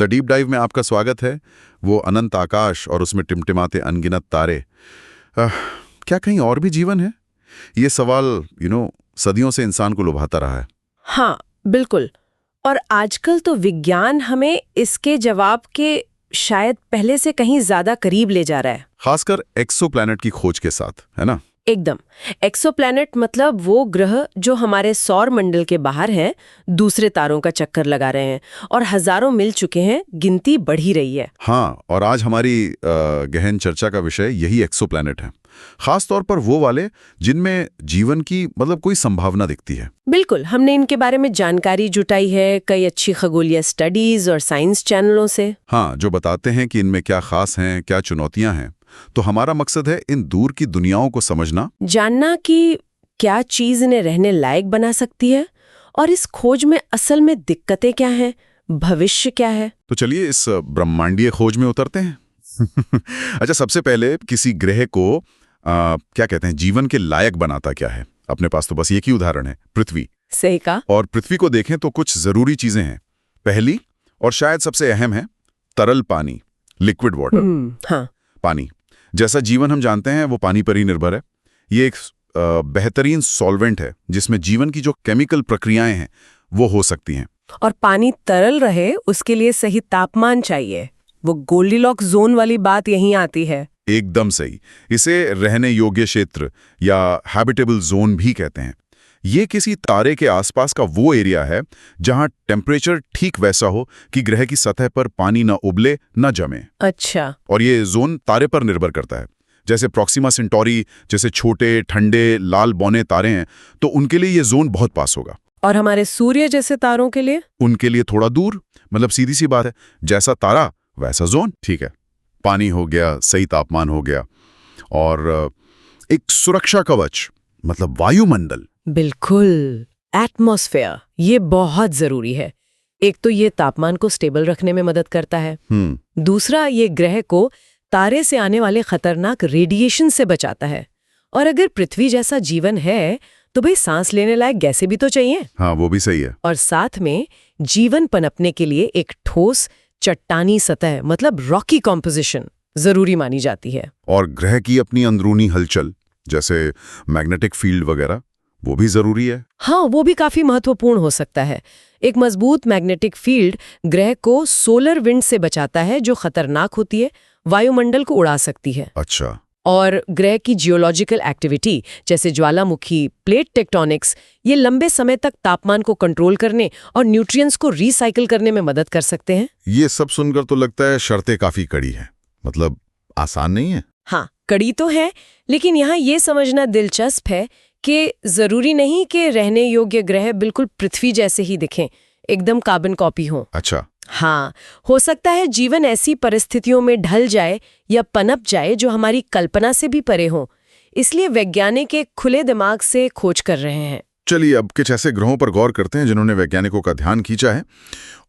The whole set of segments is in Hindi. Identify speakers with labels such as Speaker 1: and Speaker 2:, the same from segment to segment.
Speaker 1: द डीप डाइव में आपका स्वागत है। वो अनंत आकाश और उसमें टिमटिमाते अनगिनत तारे, क्या कहीं और भी जीवन है? ये सवाल सदियों से इंसान को लुभाता रहा है।
Speaker 2: हाँ, बिल्कुल। और आजकल तो विज्ञान हमें इसके जवाब के शायद पहले से कहीं ज्यादा करीब ले जा रहा है,
Speaker 1: खासकर एक्सोप्लैनेट की खोज के साथ, है ना?
Speaker 2: एकदम। एक्सोप्लैनेट मतलब वो ग्रह जो हमारे सौर मंडल के बाहर हैं, दूसरे तारों का चक्कर लगा रहे हैं और हजारों मिल चुके हैं, गिनती बढ़ ही रही है।
Speaker 1: हाँ, और आज हमारी गहन चर्चा का विषय यही एक्सोप्लैनेट है, खास तौर पर वो वाले जिनमें जीवन की कोई संभावना दिखती है।
Speaker 2: बिल्कुल, हमने इनके बारे में जानकारी जुटाई है कई अच्छी खगोलीय स्टडीज और साइंस चैनलों से।
Speaker 1: हाँ, जो बताते हैं कि इनमें क्या खास हैं, क्या चुनौतियां हैं। तो हमारा मकसद है इन दूर की दुनियाओं को समझना, जानना
Speaker 2: कि क्या चीज इन्हें रहने लायक बना सकती है और इस खोज में असल में दिक्कतें क्या हैं, भविष्य क्या है।
Speaker 1: तो चलिए इस ब्रह्मांडीय खोज में उतरते हैं। अच्छा, सबसे पहले किसी ग्रह को क्या कहते हैं, जीवन के लायक बनाता क्या है? अपने पास तो बस एक ही उदाहरण है, पृथ्वी।
Speaker 2: सही कहा।
Speaker 1: और पृथ्वी को देखें तो कुछ जरूरी चीजें हैं। पहली और शायद सबसे अहम है तरल पानी, लिक्विड वाटर।
Speaker 2: हाँ।
Speaker 1: पानी जैसा जीवन हम जानते हैं वो पानी पर ही निर्भर है। ये एक बेहतरीन सॉल्वेंट है जिसमें जीवन की जो केमिकल प्रक्रियाएं हैं वो हो सकती हैं।
Speaker 2: और पानी तरल रहे उसके लिए सही तापमान चाहिए। वो गोल्डीलॉक्स जोन वाली बात यहीं आती है।
Speaker 1: एकदम सही। इसे रहने योग्य क्षेत्र या हैबिटेबल जोन भी कहते हैं। ये किसी तारे के आसपास का वो एरिया है जहां टेम्परेचर ठीक वैसा हो कि ग्रह की सतह पर पानी न उबले न जमे।
Speaker 2: अच्छा।
Speaker 1: और ये जोन तारे पर निर्भर करता है। जैसे प्रॉक्सिमा सेंटोरी जैसे छोटे ठंडे लाल बौने तारे हैं तो उनके लिए ये जोन बहुत पास होगा।
Speaker 2: और हमारे सूर्य जैसे तारों के लिए?
Speaker 1: उनके लिए थोड़ा दूर। सीधी सी बात है, जैसा तारा वैसा जोन। ठीक है, पानी हो गया, सही तापमान हो गया, और एक सुरक्षा कवच वायुमंडल।
Speaker 2: बिल्कुल, एटमॉस्फेयर, ये बहुत जरूरी है। एक तो ये तापमान को स्टेबल रखने में मदद करता है। दूसरा, ये ग्रह को तारे से आने वाले खतरनाक रेडिएशन से बचाता है। और अगर पृथ्वी जैसा जीवन है तो भाई सांस लेने लायक गैसें भी तो चाहिए।
Speaker 1: हाँ, वो भी सही है।
Speaker 2: और साथ में जीवन पनपने के लिए एक ठोस चट्टानी सतह रॉकी कॉम्पोजिशन जरूरी मानी जाती है।
Speaker 1: और ग्रह की अपनी अंदरूनी हलचल जैसे मैग्नेटिक फील्ड वगैरह वो भी जरूरी है।
Speaker 2: हाँ, वो भी काफी महत्वपूर्ण हो सकता है। एक मजबूत मैग्नेटिक फील्ड ग्रह को सोलर विंड से बचाता है जो खतरनाक होती है, वायुमंडल को उड़ा सकती है।
Speaker 1: अच्छा।
Speaker 2: और ग्रह की जियोलॉजिकल एक्टिविटी जैसे ज्वालामुखी, प्लेट टेक्टोनिक्स, ये लंबे समय तक तापमान को कंट्रोल करने और न्यूट्रिएंट्स को रिसाइकिल करने में मदद कर सकते हैं।
Speaker 1: ये सब सुनकर तो लगता है शर्तें काफी कड़ी हैं, आसान नहीं है।
Speaker 2: हाँ, कड़ी तो है, लेकिन यहाँ ये समझना दिलचस्प है कि जरूरी नहीं कि रहने योग्य ग्रह बिल्कुल पृथ्वी जैसे ही दिखें, एकदम कार्बन कॉपी हो।
Speaker 1: अच्छा।
Speaker 2: हाँ, हो सकता है जीवन ऐसी परिस्थितियों में ढल जाए या पनप जाए जो हमारी कल्पना से भी परे हो। इसलिए वैज्ञानिक एक खुले दिमाग से खोज कर रहे हैं।
Speaker 1: चलिए अब कुछ ऐसे ग्रहों पर गौर करते हैं जिन्होंने वैज्ञानिकों का ध्यान खींचा है।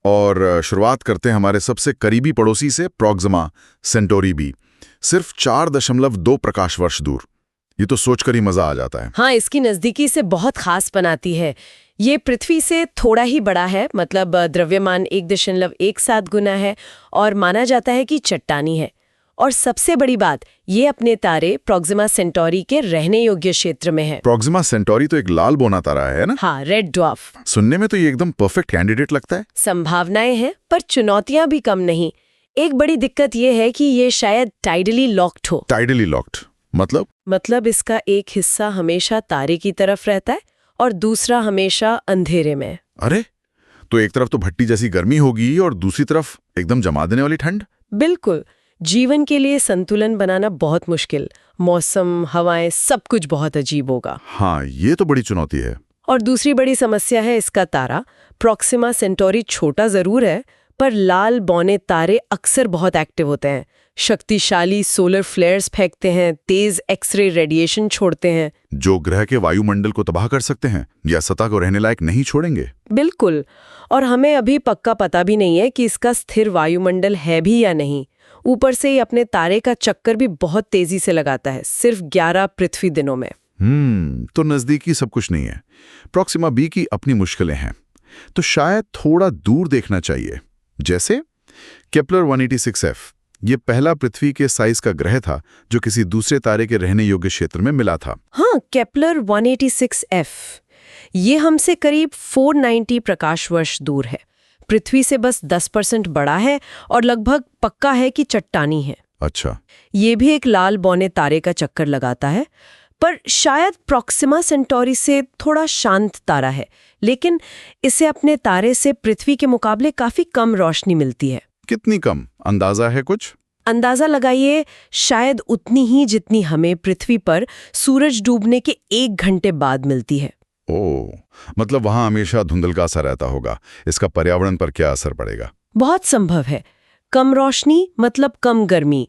Speaker 1: और शुरुआत करते हैं हमारे सबसे करीबी पड़ोसी से, प्रॉक्सिमा सेंटोरी बी, सिर्फ 4.2 प्रकाश वर्ष दूर। ये तो सोचकर ही मजा आ जाता है।
Speaker 2: हाँ, इसकी नजदीकी से बहुत खास बनाती है। ये पृथ्वी से थोड़ा ही बड़ा है, द्रव्यमान 1.17 गुना है और माना जाता है कि चट्टानी है। और सबसे बड़ी बात, ये अपने तारे प्रॉक्सिमा सेंटोरी के रहने योग्य क्षेत्र में है।
Speaker 1: प्रॉक्सिमा सेंटोरी तो एक लाल बौना तारा है ना?
Speaker 2: हाँ, रेड ड्वार्फ।
Speaker 1: सुनने में तो ये एकदम परफेक्ट कैंडिडेट लगता है।
Speaker 2: संभावनाएं हैं पर चुनौतियां भी कम नहीं। एक बड़ी दिक्कत ये है कि ये शायद टाइडली लॉक्ड हो।
Speaker 1: टाइडली लॉक्ड मतलब
Speaker 2: इसका एक हिस्सा हमेशा तारे की तरफ रहता है और दूसरा हमेशा अंधेरे में।
Speaker 1: अरे, तो एक तरफ तो भट्टी जैसी गर्मी होगी और दूसरी तरफ एकदम जमा देने वाली ठंड।
Speaker 2: बिल्कुल, जीवन के लिए संतुलन बनाना बहुत मुश्किल। मौसम, हवाएं, सब कुछ बहुत अजीब होगा।
Speaker 1: हाँ, ये तो बड़ी चुनौती है।
Speaker 2: और दूसरी बड़ी समस्या है इसका तारा। प्रॉक्सिमा सेंटोरी छोटा जरूर है पर लाल बौने तारे अक्सर बहुत एक्टिव होते हैं, शक्तिशाली सोलर फ्लेयर्स फेंकते हैं, तेज एक्सरे रेडिएशन छोड़ते हैं
Speaker 1: जो ग्रह के वायुमंडल को तबाह कर सकते हैं या सतह को रहने लायक नहीं छोड़ेंगे।
Speaker 2: बिल्कुल, और हमें अभी पक्का पता भी नहीं है कि इसका स्थिर वायुमंडल है भी या नहीं। ऊपर से ही अपने तारे का चक्कर भी बहुत तेजी से लगाता है, सिर्फ 11 पृथ्वी दिनों में।
Speaker 1: तो नजदीकी सब कुछ नहीं है। प्रॉक्सिमा बी की अपनी मुश्किलें हैं, तो शायद थोड़ा दूर देखना चाहिए। जैसे केपलर 186f ये पहला पृथ्वी के साइज का ग्रह था जो किसी दूसरे तारे के रहने योग्य क्षेत्र में मिला था।
Speaker 2: हाँ, केपलर 186f ये हमसे करीब 490 प्रकाश वर्ष दूर है, पृथ्वी से बस 10% बड़ा है और लगभग पक्का है कि चट्टानी है।
Speaker 1: अच्छा,
Speaker 2: ये भी एक लाल बौने तारे का चक्कर लगाता है, पर शायद प्रॉक्सिमा सेंटोरी से थोड़ा शांत तारा है, लेकिन इसे अपने तारे से पृथ्वी के मुकाबले काफी कम रोशनी मिलती है।
Speaker 1: कितनी कम, अंदाजा है कुछ?
Speaker 2: अंदाजा लगाइए, शायद उतनी ही जितनी हमें पृथ्वी पर सूरज डूबने के 1 घंटे बाद मिलती है।
Speaker 1: ओह, मतलब वहां हमेशा धुंधलका सा रहता होगा। इसका पर्यावरण पर क्या असर पड़ेगा?
Speaker 2: बहुत संभव है। कम रोशनी मतलब कम गर्मी,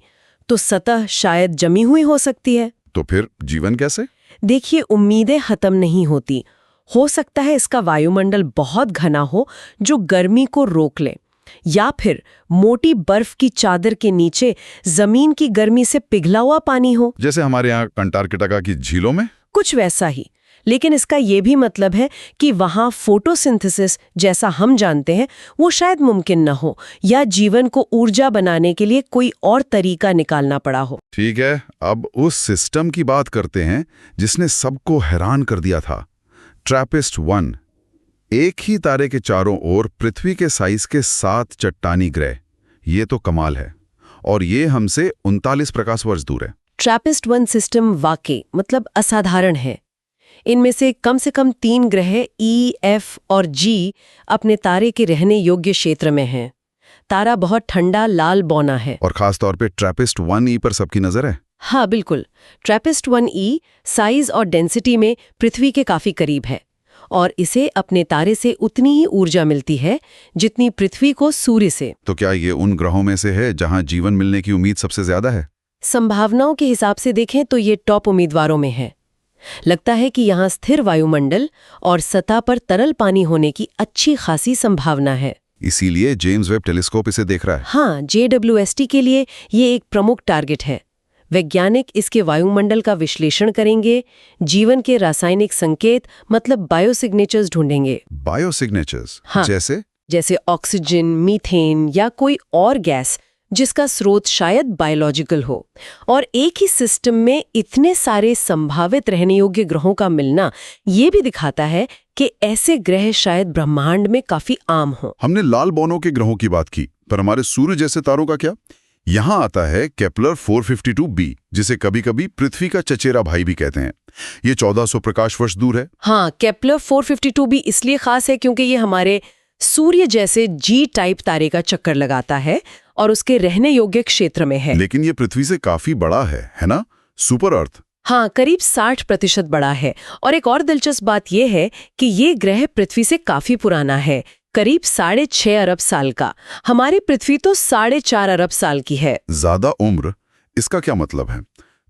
Speaker 2: तो सतह शायद जमी हुई हो सकती है।
Speaker 1: तो फिर जीवन कैसे?
Speaker 2: देखिए, उम्मीदें खत्म नहीं होती। हो सकता है इसका वायुमंडल बहुत घना हो जो गर्मी को रोक ले, या फिर मोटी बर्फ की चादर के नीचे जमीन की गर्मी से पिघला हुआ पानी हो,
Speaker 1: जैसे हमारे यहाँ अंटार्कटिका की झीलों में।
Speaker 2: कुछ वैसा ही। लेकिन इसका ये भी मतलब है कि वहां फोटोसिंथेसिस जैसा हम जानते हैं वो शायद मुमकिन न हो, या जीवन को ऊर्जा बनाने के लिए कोई और तरीका निकालना पड़ा हो।
Speaker 1: ठीक है, अब उस सिस्टम की बात करते हैं जिसने सबको हैरान कर दिया था, ट्रैपिस्ट-1। एक ही तारे के चारों ओर पृथ्वी के साइज के 7 चट्टानी ग्रह। ये तो कमाल है, और ये हमसे 39 प्रकाश वर्ष दूर है।
Speaker 2: ट्रैपिस्ट-1 सिस्टम वाकई मतलब असाधारण है। इनमें से कम 3 ग्रह E, F और G अपने तारे के रहने योग्य क्षेत्र में हैं। तारा बहुत ठंडा लाल बौना है।
Speaker 1: और खास तौर पे ट्रैपिस्ट-1e पर सबकी नजर है।
Speaker 2: हाँ बिल्कुल, ट्रैपिस्ट-1e साइज और डेंसिटी में पृथ्वी के काफी करीब है, और इसे अपने तारे से उतनी ही ऊर्जा मिलती है जितनी पृथ्वी को सूर्य से।
Speaker 1: तो क्या ये उन ग्रहों में से है जहां जीवन मिलने की उम्मीद सबसे ज्यादा है?
Speaker 2: संभावनाओं के हिसाब से देखें तो ये टॉप उम्मीदवारों में है। लगता है कि यहाँ स्थिर वायुमंडल और सतह पर तरल पानी होने की अच्छी खासी संभावना है।
Speaker 1: इसीलिए जेम्स वेब टेलीस्कोप इसे देख रहा है।
Speaker 2: हाँ, JWST के लिए ये एक प्रमुख टारगेट है। वैज्ञानिक इसके वायुमंडल का विश्लेषण करेंगे, जीवन के रासायनिक संकेत मतलब बायोसिग्नेचर्स ढूंढेंगे।
Speaker 1: बायोसिग्नेचर्स?
Speaker 2: हाँ, जैसे ऑक्सीजन, मीथेन या कोई और गैस जिसका स्रोत शायद बायोलॉजिकल हो। और एक ही सिस्टम में इतने सारे संभावित रहने योग्य ग्रहों का मिलना ये भी दिखाता है कि ऐसे ग्रह शायद ब्रह्मांड में काफी आम हों।
Speaker 1: हमने लाल बौनों के ग्रहों की बात की, पर हमारे सूर्य जैसे तारों का क्या? यहाँ आता है केपलर 452b, जिसे कभी कभी पृथ्वी का चचेरा भाई भी कहते हैं। ये 1400 प्रकाश वर्ष दूर है।
Speaker 2: हाँ, केपलर 452b इसलिए खास है क्योंकि ये हमारे सूर्य जैसे G टाइप तारे का चक्कर लगाता है और उसके रहने योग्य क्षेत्र में है।
Speaker 1: लेकिन ये पृथ्वी से काफी बड़ा है ना? सुपर अर्थ।
Speaker 2: हाँ, करीब 60% बड़ा है। और एक और दिलचस्प बात यह है कि ये ग्रह पृथ्वी से काफी पुराना है, करीब 6.5 अरब साल का। हमारी पृथ्वी तो 4.5 अरब साल की है।
Speaker 1: ज्यादा उम्र, इसका क्या मतलब है?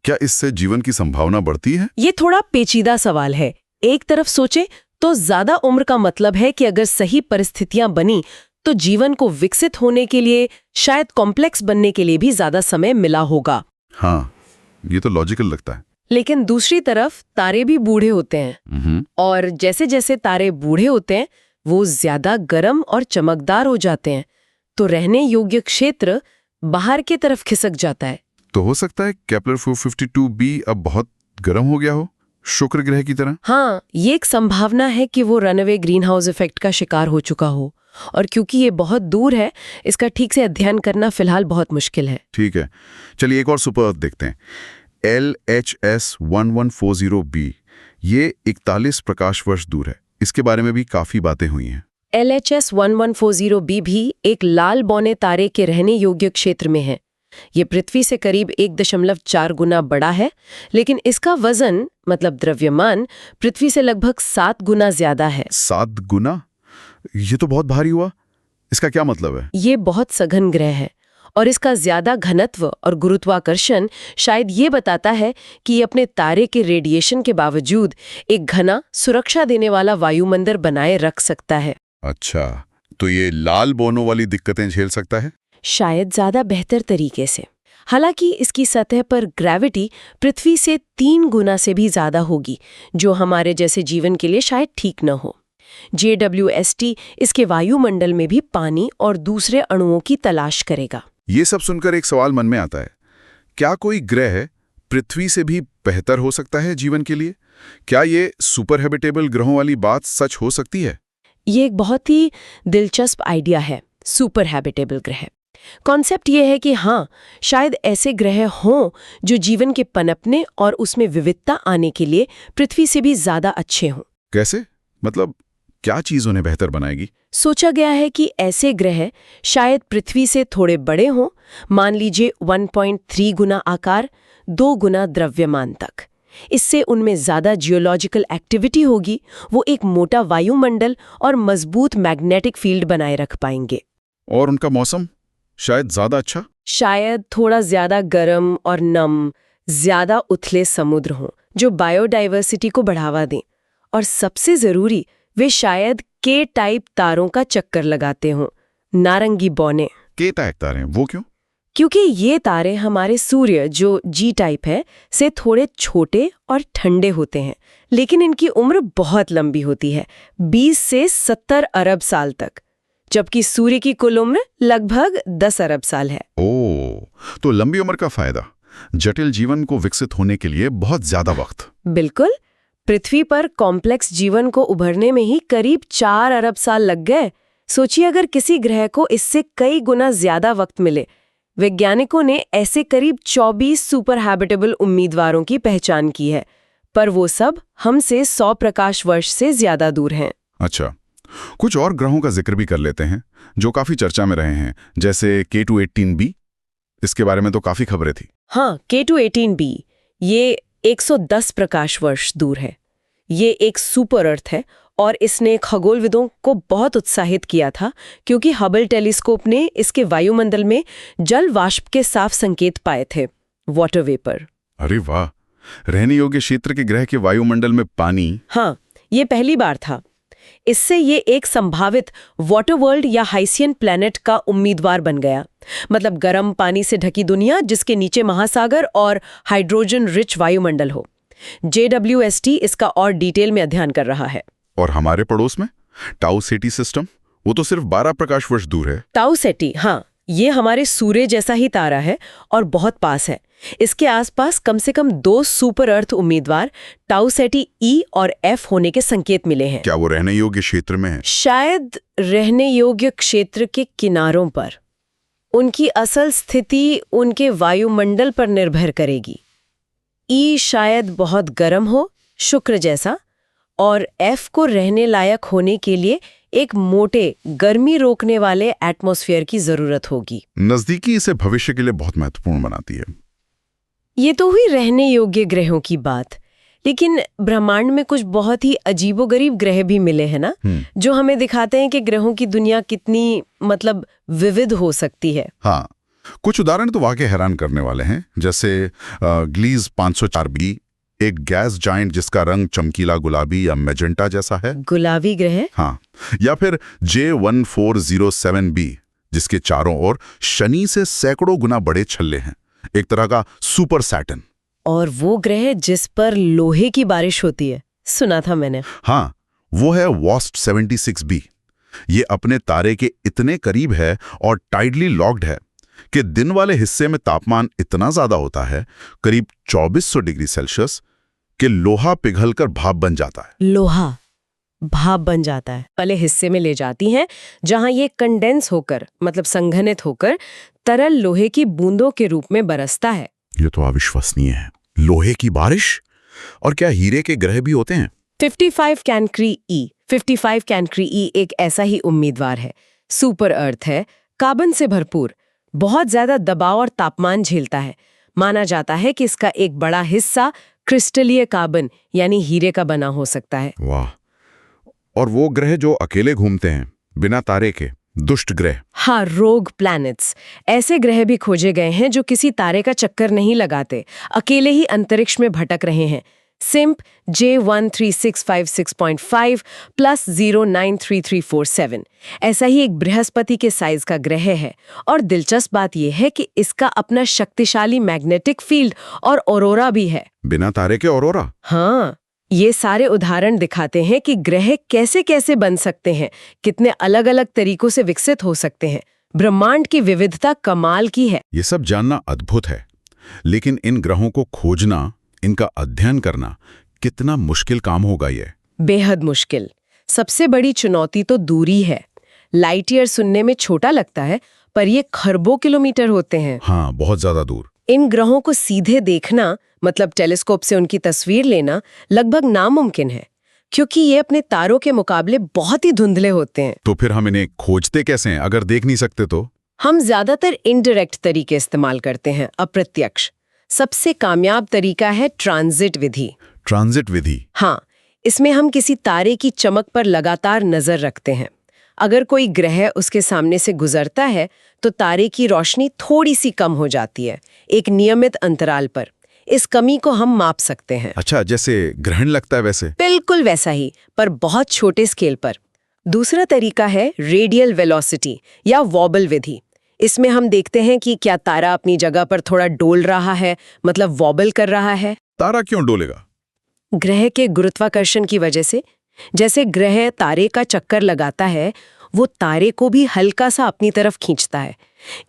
Speaker 1: क्या इससे जीवन की संभावना बढ़ती है?
Speaker 2: ये थोड़ा पेचीदा सवाल है। एक तरफ सोचे तो ज्यादा उम्र का मतलब है कि अगर सही परिस्थितियां बनी तो जीवन को विकसित होने के लिए, शायद कॉम्प्लेक्स बनने के लिए भी ज्यादा समय मिला होगा।
Speaker 1: हाँ, ये तो लॉजिकल लगता है।
Speaker 2: लेकिन दूसरी तरफ तारे भी बूढ़े होते हैं, और जैसे जैसे तारे बूढ़े होते हैं वो ज्यादा गर्म और चमकदार हो जाते हैं, तो रहने योग्य क्षेत्र बाहर की तरफ खिसक जाता है।
Speaker 1: तो हो सकता है केपलर 452b अब बहुत गर्म हो गया हो, शुक्र ग्रह की तरह।
Speaker 2: हाँ, ये एक संभावना है कि वो रनअवे ग्रीन हाउस इफेक्ट का शिकार हो चुका हो, और क्योंकि ये बहुत दूर है, इसका ठीक से अध्ययन करना फिलहाल बहुत मुश्किल है।
Speaker 1: ठीक है, चलिए एक और सुपर अर्थ देखते हैं, LHS 1140b। ये 41 प्रकाश वर्ष दूर है। इसके बारे में भी काफी बातें हुई हैं।
Speaker 2: LHS 1140b भी एक लाल बौने तारे के रहने योग्य क्षेत्र में है। ये पृथ्वी से करीब 1.4 गुना बड़ा है, लेकिन इसका वजन मतलब द्रव्यमान पृथ्वी से लगभग 7 गुना ज्यादा है।
Speaker 1: 7 गुना? ये तो बहुत भारी हुआ। इसका क्या मतलब है?
Speaker 2: ये बहुत सघन ग्रह है, और इसका ज्यादा घनत्व और गुरुत्वाकर्षण शायद ये बताता है कि ये अपने तारे के रेडिएशन के बावजूद एक घना, सुरक्षा देने वाला वायुमंडल बनाए रख सकता है।
Speaker 1: अच्छा, तो ये लाल बौनों वाली दिक्कतें झेल सकता है?
Speaker 2: शायद ज्यादा बेहतर तरीके से। हालांकि इसकी सतह पर ग्रेविटी पृथ्वी से 3 गुना से भी ज्यादा होगी, जो हमारे जैसे जीवन के लिए शायद ठीक न हो। JWST इसके वायुमंडल में भी पानी और दूसरे अणुओं की तलाश करेगा।
Speaker 1: ये सब सुनकर एक सवाल मन में आता है, क्या कोई ग्रह पृथ्वी से भी बेहतर हो सकता है जीवन के लिए? क्या ये सुपर हैबिटेबल ग्रहों वाली बात सच हो सकती है?
Speaker 2: ये एक बहुत ही दिलचस्प आइडिया है, सुपर हैबिटेबल ग्रह। कॉन्सेप्ट ये है कि हाँ, शायद ऐसे ग्रह हों जो जीवन के पनपने और उसमें विविधता आने के लिए पृथ्वी से भी ज्यादा अच्छे हों।
Speaker 1: कैसे? मतलब क्या चीज उन्हें बेहतर बनाएगी?
Speaker 2: सोचा गया है कि ऐसे ग्रह शायद पृथ्वी से थोड़े बड़े हों, मान लीजिए 1.3 गुना आकार, 2 गुना द्रव्यमान तक। इससे उनमें ज्यादा जियोलॉजिकल एक्टिविटी होगी, वो एक मोटा वायुमंडल और मजबूत मैग्नेटिक फील्ड बनाए रख पाएंगे।
Speaker 1: और उनका मौसम शायद ज्यादा अच्छा?
Speaker 2: शायद थोड़ा ज्यादा गर्म और नम, ज्यादा उथले समुद्र हों जो बायोडाइवर्सिटी को बढ़ावा दें। और सबसे जरूरी, वे शायद के टाइप तारों का चक्कर लगाते हों, नारंगी बौने।
Speaker 1: के टाइप तारे हैं, वो क्यों?
Speaker 2: क्योंकि ये तारे हमारे सूर्य जो जी टाइप है से थोड़े छोटे और ठंडे होते हैं, लेकिन इनकी उम्र बहुत लंबी होती है, 20 से 70 अरब साल तक, जबकि सूर्य की कुल उम्र लगभग 10 अरब साल है।
Speaker 1: ओह, तो लंबी उम्र का फायदा, जटिल जीवन को विकसित होने के लिए बहुत ज्यादा वक्त।
Speaker 2: बिल्कुल। पृथ्वी पर कॉम्प्लेक्स जीवन को उभरने में ही करीब 4 अरब साल लग गए। सोचिए अगर किसी ग्रह को इससे कई गुना ज्यादा वक्त मिले। वैज्ञानिकों ने ऐसे करीब 24 सुपर हैबिटेबल उम्मीदवारों की पहचान की है, पर वो सब हमसे 100 प्रकाश वर्ष से ज्यादा दूर हैं।
Speaker 1: अच्छा, कुछ और ग्रहों का जिक्र भी कर लेते हैं जो काफी चर्चा में रहे हैं, जैसे K2-18b। इसके बारे में तो काफी खबरें थी।
Speaker 2: हाँ, K2-18b ये 110 प्रकाश वर्ष दूर है। ये एक सुपर अर्थ है और इसने खगोलविदों को बहुत उत्साहित किया था, क्योंकि हबल टेलीस्कोप ने इसके वायुमंडल में जल वाष्प के साफ संकेत पाए थे, वाटर वेपर।
Speaker 1: अरे वाह, रहने योग्य क्षेत्र के ग्रह के वायुमंडल में पानी।
Speaker 2: हाँ, ये पहली बार था। इससे ये एक संभावित वाटर वर्ल्ड या हाइसियन प्लैनेट का उम्मीदवार बन गया। मतलब गर्म पानी से ढकी दुनिया जिसके नीचे महासागर और हाइड्रोजन रिच वायुमंडल हो। JWST इसका और डिटेल में अध्ययन कर रहा है।
Speaker 1: और हमारे पड़ोस में टाउ सेटी सिस्टम, वो तो सिर्फ 12 प्रकाश वर्ष दूर है।
Speaker 2: टाउ सेटी, हाँ, ये हमारे सूर्य जैसा ही तारा है और बहुत पास है। इसके आसपास कम से कम 2 सुपर अर्थ उम्मीदवार टाउ सेटी E और F होने के संकेत मिले हैं।
Speaker 1: क्या वो रहने योग्य क्षेत्र में है?
Speaker 2: शायद रहने योग्य क्षेत्र के किनारों पर। उनकी असल स्थिति उनके वायुमंडल पर निर्भर करेगी। E शायद बहुत गर्म हो, शुक्र जैसा, और F को रहने लायक होने के लिए एक मोटे गर्मी रोकने वाले एटमॉस्फेयर की जरूरत होगी।
Speaker 1: नजदीकी इसे भविष्य के लिए बहुत महत्वपूर्ण बनाती है।
Speaker 2: ये तो हुई रहने योग्य ग्रहों की बात, लेकिन ब्रह्मांड में कुछ बहुत ही अजीबोगरीब ग्रह भी मिले हैं ना, जो हमें दिखाते हैं कि ग्रहों की दुनिया कितनी विविध हो सकती है।
Speaker 1: हाँ, कुछ उदाहरण तो वाकई हैरान करने वाले हैं, जैसे ग्लीज 504b, एक गैस जाइंट जिसका रंग चमकीला गुलाबी या मैजेंटा जैसा है। गुलाबी
Speaker 2: ग्रह?
Speaker 1: हाँ, या फिर J1407b, जिसके चारों ओर शनि से सैकड़ों गुना बड़े छल्ले हैं, एक तरह का सुपर सैटर्न।
Speaker 2: और वो ग्रह जिस पर लोहे की बारिश होती है, सुना था मैंने।
Speaker 1: हाँ, वो है WASP 76b। ये अपने तारे के इतने करीब है और टाइडली लॉक्ड है कि दिन वाले हिस्से में तापमान इतना ज्यादा होता है, करीब 2400 डिग्री सेल्सियस, कि लोहा पिघलकर भाप बन जाता है।
Speaker 2: लोहा भाप बन जाता है, वाले हिस्से में ले जाती हैं, जहां ये कंडेंस होकर संघनित होकर तरल लोहे की बूंदों के रूप में बरसता है।
Speaker 1: ये तो अविश्वसनीय है। लोहे की बारिश? और क्या हीरे के ग्रह भी होते हैं?
Speaker 2: 55 कैंक्री E एक ऐसा ही उम्मीदवार है। सुपर अर्थ है, कार्बन से भरपूर, बहुत ज्यादा दबाव और तापमान झेलता है। माना जाता है कि इसका एक बड़ा हिस्सा क्रिस्टलीय कार्बन यानी हीरे का बना हो सकता है।
Speaker 1: वाह! और वो ग्रह जो अकेले घूमते हैं, बिना तारे के, दुष्ट ग्रह।
Speaker 2: हाँ, रोग प्लैनेट्स। ऐसे ग्रह भी खोजे गए हैं जो किसी तारे का चक्कर नहीं लगाते, अकेले ही अंतरिक्ष में भटक रहे हैं। सिम्प J13656.5 + 093347 ऐसा ही एक बृहस्पति के साइज का ग्रह है। और दिलचस्प बात यह है कि इसका अपना शक्तिशाली मैग्नेटिक फील्ड और ऑरोरा भी है।
Speaker 1: बिना तारे के ऑरोरा?
Speaker 2: हाँ, ये सारे उदाहरण दिखाते हैं कि ग्रह कैसे कैसे बन सकते हैं, कितने अलग अलग तरीकों से विकसित हो सकते हैं। ब्रह्मांड की विविधता कमाल की है।
Speaker 1: ये सब जानना अद्भुत है, लेकिन इन ग्रहों को खोजना, इनका अध्ययन करना कितना मुश्किल काम होगा ये?
Speaker 2: बेहद मुश्किल। सबसे बड़ी चुनौती तो दूरी है। लाइट ईयर सुनने में छोटा लगता है, पर ये खरबों किलोमीटर होते हैं।
Speaker 1: हाँ, बहुत ज्यादा दूर।
Speaker 2: इन ग्रहों को सीधे देखना, मतलब टेलीस्कोप से उनकी तस्वीर लेना, लगभग नामुमकिन है, क्योंकि ये अपने तारों के मुकाबले बहुत ही धुंधले होते हैं।
Speaker 1: तो फिर हम इन्हें खोजते कैसे हैं, अगर देख नहीं सकते तो?
Speaker 2: हम ज्यादातर इनडायरेक्ट तरीके इस्तेमाल करते हैं, अप्रत्यक्ष। सबसे कामयाब तरीका है ट्रांजिट विधि।
Speaker 1: ट्रांजिट विधि?
Speaker 2: हाँ, इसमें हम किसी तारे की चमक पर लगातार नजर रखते हैं। अगर कोई ग्रह उसके सामने से गुजरता है तो तारे की रोशनी थोड़ी सी कम हो जाती है, एक नियमित अंतराल पर। इस कमी को हम माप सकते हैं।
Speaker 1: अच्छा, जैसे ग्रहण लगता है वैसे?
Speaker 2: बिल्कुल वैसा ही, पर बहुत छोटे स्केल पर। दूसरा तरीका है रेडियल वेलोसिटी या वॉबल विधि। इसमें हम देखते हैं कि क्या तारा अपनी जगह पर थोड़ा डोल रहा है, मतलब वॉबल कर रहा है।
Speaker 1: तारा क्यों डोलेगा?
Speaker 2: ग्रह के गुरुत्वाकर्षण की वजह से। जैसे ग्रह तारे का चक्कर लगाता है, वो तारे को भी हल्का सा अपनी तरफ खींचता है।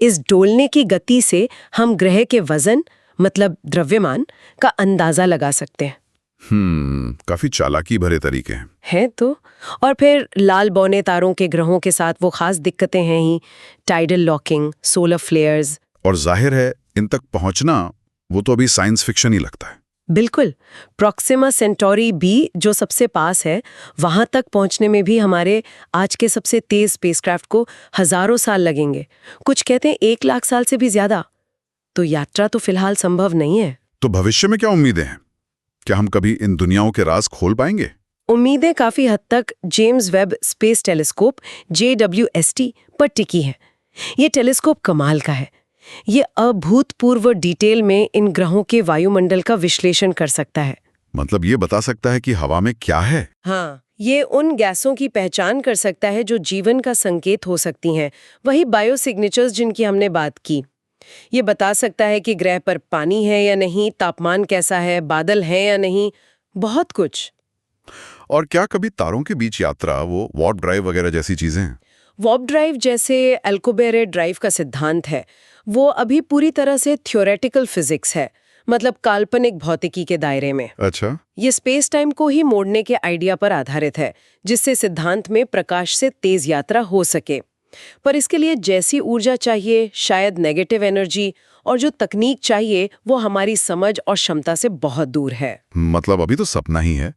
Speaker 2: इस डोलने की गति से हम ग्रह के वजन, मतलब द्रव्यमान, का अंदाजा लगा सकते हैं।
Speaker 1: काफी चालाकी भरे तरीके हैं।
Speaker 2: है तो। और फिर लाल बौने तारों के ग्रहों के साथ वो खास दिक्कतें हैं ही, टाइडल लॉकिंग, सोलर फ्लेयर्स।
Speaker 1: और जाहिर है इन तक पहुंचना, वो तो अभी साइंस फिक्शन ही लगता है।
Speaker 2: बिल्कुल। प्रॉक्सिमा सेंटोरी बी जो सबसे पास है, वहां तक पहुंचने में भी हमारे आज के सबसे तेज स्पेसक्राफ्ट को हजारों साल लगेंगे। कुछ कहते हैं 1 लाख साल से भी ज्यादा। तो यात्रा तो फिलहाल संभव नहीं है।
Speaker 1: तो भविष्य में क्या उम्मीदें हैं? क्या हम कभी इन दुनियाओं के राज खोल पाएंगे?
Speaker 2: उम्मीदें काफी हद तक James Webb space telescope JWST पर टिकी हैं। ये टेलीस्कोप कमाल का है। ये अभूतपूर्व डिटेल में इन ग्रहों के वायुमंडल का विश्लेषण कर सकता है।
Speaker 1: मतलब ये बता सकता है कि हवा में क्या है?
Speaker 2: हाँ, ये उन गैसों की पहचान कर सकता है जो जीवन का संकेत हो सकती हैं, वही बायोसिग्नेचर्स जिनकी हमने बात की। ये बता सकता है कि ग्रह पर पानी है या नहीं, तापमान कैसा है, बादल हैं या नहीं, बहुत कुछ।
Speaker 1: और क्या कभी तारों के बीच यात्रा, वो वार्प ड्राइव वगैरह जैसी चीजें हैं?
Speaker 2: वार्प ड्राइव जैसे अल्कोबेरे ड्राइव का सिद्धांत है, वो अभी पूरी तरह से थ्योरेटिकल फिजिक्स है, मतलब काल्पनिक भौतिकी के दायरे में।
Speaker 1: अच्छा।
Speaker 2: ये स्पेस टाइम को ही मोड़ने के आइडिया पर आधारित है, जिससे सिद्धांत में प्रकाश से तेज यात्रा हो सके। पर इसके लिए जैसी ऊर्जा चाहिए, शायद नेगेटिव एनर्जी, और जो तकनीक चाहिए, वो हमारी समझ और क्षमता से बहुत दूर है।
Speaker 1: मतलब अभी तो सपना ही है।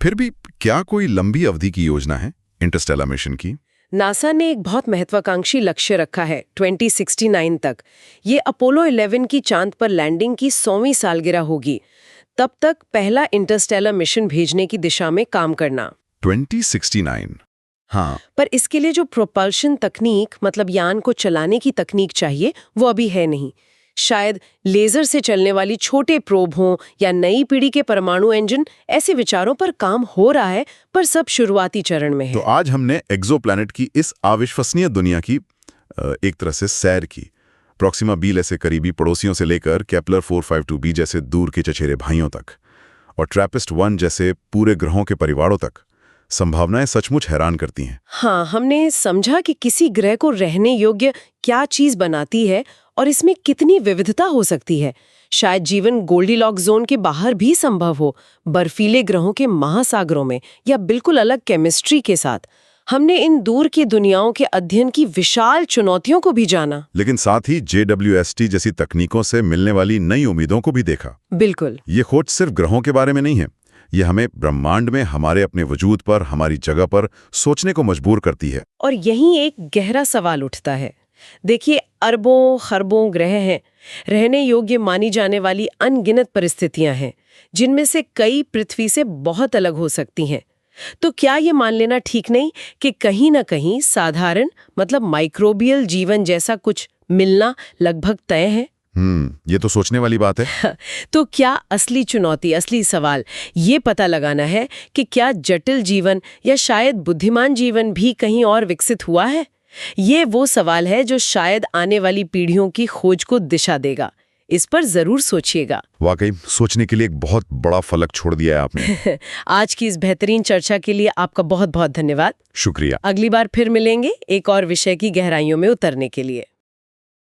Speaker 1: फिर भी क्या कोई लंबी अवधि की योजना है इंटरस्टेलर मिशन की?
Speaker 2: नासा ने एक बहुत महत्वाकांक्षी लक्ष्य रखा है 2069 तक। ये अपोलो 11 की चांद पर लैंडिंग की 100वीं सालगिरह होगी। तब तक पहला इंटरस्टेलर मिशन भेजने की दिशा में काम करना।
Speaker 1: 2069? हाँ।
Speaker 2: पर इसके लिए जो प्रोपल्शन तकनीक, मतलब यान को चलाने की तकनीक चाहिए, वो अभी है नहीं। शायद लेजर से चलने वाली छोटे प्रोब हों या नई पीढ़ी के परमाणु इंजन, ऐसे विचारों पर काम हो रहा है, पर सब शुरुआती चरण में है।
Speaker 1: तो आज हमने एक्सोप्लैनेट की इस अविश्वसनीय दुनिया की एक तरह से सैर की। प्रॉक्सिमा बी जैसे करीबी पड़ोसियों से लेकर केपलर 452b जैसे दूर के चचेरे भाइयों तक, और ट्रैपिस्ट 1 जैसे पूरे ग्रहों के परिवारों तक। संभावनाएं सचमुच हैरान करती हैं।
Speaker 2: हाँ, हमने समझा कि किसी ग्रह को रहने योग्य क्या चीज बनाती है और इसमें कितनी विविधता हो सकती है। शायद जीवन गोल्डीलॉक्स जोन के बाहर भी संभव हो, बर्फीले ग्रहों के महासागरों में, या बिल्कुल अलग केमिस्ट्री के साथ। हमने इन दूर की दुनियाओं के अध्ययन की विशाल चुनौतियों को भी जाना,
Speaker 1: लेकिन साथ ही JWST जैसी तकनीकों से मिलने वाली नई उम्मीदों को भी देखा।
Speaker 2: बिल्कुल।
Speaker 1: ये खोज सिर्फ ग्रहों के बारे में नहीं है, ये हमें ब्रह्मांड में हमारे अपने वजूद पर, हमारी जगह पर सोचने को मजबूर करती है।
Speaker 2: और यहीं एक गहरा सवाल उठता है। देखिए, अरबों खरबों ग्रह हैं, रहने योग्य मानी जाने वाली अनगिनत परिस्थितियां हैं, जिनमें से कई पृथ्वी से बहुत अलग हो सकती हैं। तो क्या ये मान लेना ठीक नहीं कि कहीं ना कहीं साधारण, मतलब माइक्रोबियल जीवन जैसा कुछ मिलना लगभग तय है?
Speaker 1: ये तो सोचने वाली बात है।
Speaker 2: तो क्या असली चुनौती, असली सवाल ये पता लगाना है कि क्या जटिल जीवन या शायद बुद्धिमान जीवन भी कहीं और विकसित हुआ है? ये वो सवाल है जो शायद आने वाली पीढ़ियों की खोज को दिशा देगा। इस पर जरूर सोचिएगा।
Speaker 1: वाकई सोचने के लिए एक बहुत बड़ा फलक छोड़ दिया है आपने।
Speaker 2: आज की इस बेहतरीन चर्चा के लिए आपका बहुत बहुत धन्यवाद।
Speaker 1: शुक्रिया।
Speaker 2: अगली बार फिर मिलेंगे एक और विषय की गहराइयों में उतरने के लिए।